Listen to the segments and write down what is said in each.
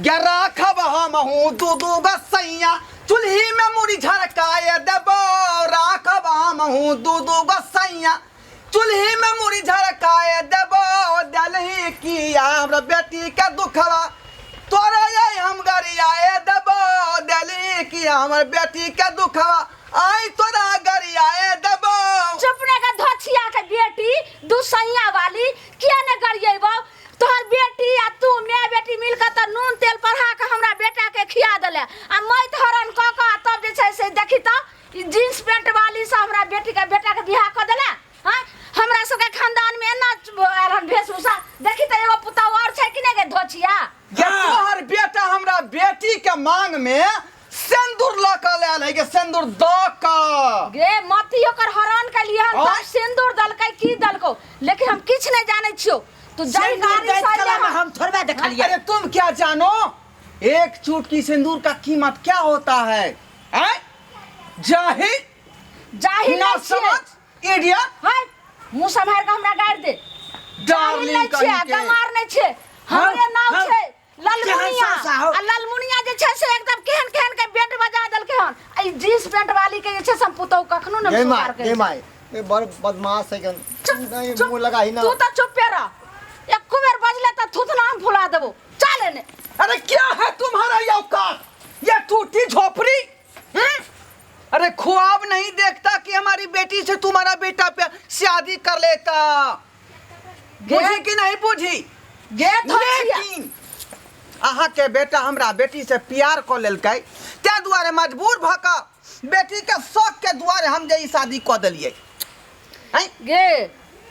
राखब हम हूँ दू गसैया चूल्ही में मुड़ी झरकाए देबो राखब हम हूँ दू गसैया चूल्ही में मुड़ी झरकाए देबो दलही किया हमरा बेटी के दुखवा तोरे हम गरियाए देबो दलही किया हमर बेटी के दुखवा आई तोरा गरियाए देबो। चुपने का धोछिया के बेटी दुसैया वाली किया ने गरिएबो तोहर बेटी आ तू मैं बेटी मिलकर त नून तेल पढ़ा के हमरा बेटा के खिया देले आ मैं धरन क के तब जे छै से देखी त जींस पैंट वाली से हमरा बेटी के बेटा के बियाह क देले। हां हमरा सब के खानदान में एना रहन भेषभूषा देखी त एगो पुता और छै कि ने के धोछिया ये तोहर बेटा हमरा बेटी के मांग में सिंदूर लका ले आले के सिंदूर द का गे मती ओकर हरान के लिए हम तब सिंदूर दलकै की दलको लेकिन हम किछ नहीं जाने छियो तू जई गाड़ी साले हम थोड़बे देखलिए। अरे तुम क्या जानो एक चुटकी सिंदूर का कीमत क्या होता है जाहिल ना समझ इडियट हाय मुंह संभाल के हमरा गाड़ दे डार्लिंग कहीं के मार नहीं छे हमरे नाम छे ललमुनिया आ ललमुनिया जे छे से एकदम केहन केहन के बेट बजा देलके हन आई जींस पैंट वाली के जे छे हम पुतौ कखनो न मार के ए माई ए बड़ बदमाश है नहीं मुंह लगा ही ना तू तो चुप पे रह एक बेर बजले त थुथना हम फुला देबो चल ने। अरे क्या है तुम्हारा ये औकात ये टूटी झोपड़ी अरे ख्वाब नहीं देखता कि हमारी बेटी से तुम्हारा बेटा पे शादी कर लेता बुझी कि नहीं बुझी गे लेकिन अहा के बेटा हमरा बेटी से प्यार कर लेलकै ते दुआरे मजबूर भ क बेटी के शौक के दुआरे हम जे शादी कर देलिए गे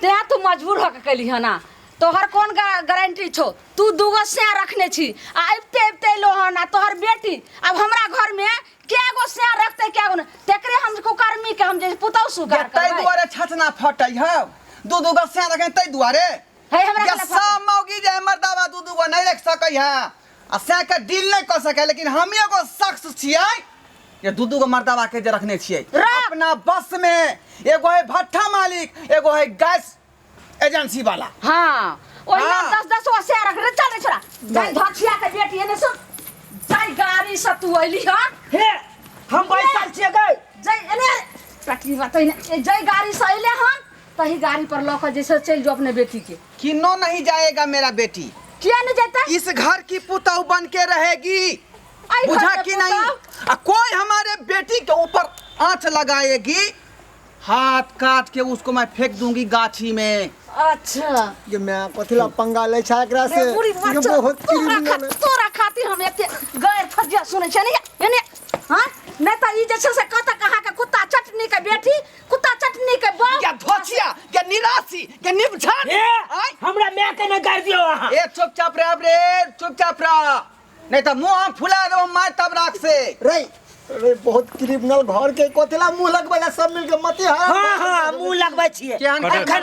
ते तू मजबूर हो के कली है ना तोहर कौन गारंटी छो तू दूगो से रखने छी आइते आइते लो हना तोहर बेटी अब हमरा घर में केगो से रखते केगो न तेकरे हम कुकर्मी के हम जे पुतौ सुगार कर तै दुआरे छचना फटै ह दू गो से रखे तै दुआरे है हमरा सब मौगी जे मर्दावा दू गो नहीं रख सकै है आ से के डील नहीं कर सके लेकिन हम एगो शख्स छियै ये दू गो मर्दावा के जे रखने छियै अपना बस में एगो है भट्ठा मालिक एगो है गैस एजेंसी वाला। हां ओही 10 से रख रे चल रे छोरा जाई धछिया के बेटी एने सुन जाई गाड़ी से तू अइली ह हे हम बैठल छिए गए जाई एने पटरी बतै ने जाई गाड़ी से अइले हन तही गाड़ी पर लौक जैसे चल जो अपने बेटी के किनो नहीं जाएगा मेरा बेटी क्या नहीं जाता इस घर की पुतौ बन के रहेगी बुझा कि नहीं कोई हमारे बेटी के ऊपर आंच लगाएगी हाथ काट के उसको मैं फेंक दूंगी गाछी में। अच्छा ये मैं पथला पंगा ले छा एकरा से ये बहुत क्रिमिनल है तोरा खातिर हम एते गैर फजिया सुनै छै ने ने हां नै त ई जे छै से कहाँ के कुत्ता चटनी के बेटी कुत्ता चटनी के बाप क्या धोछिया क्या निरासी क्या निबझान हमरा मैं के न गाड़ दियो वहां ए चुपचाप रह नहीं तो मुंह फुला दो मार तब राख से रे अरे बहुत क्रिमिनल घर के कोतला मुंह लगबैला सब मिल के मते हां मुंह लगबै छिए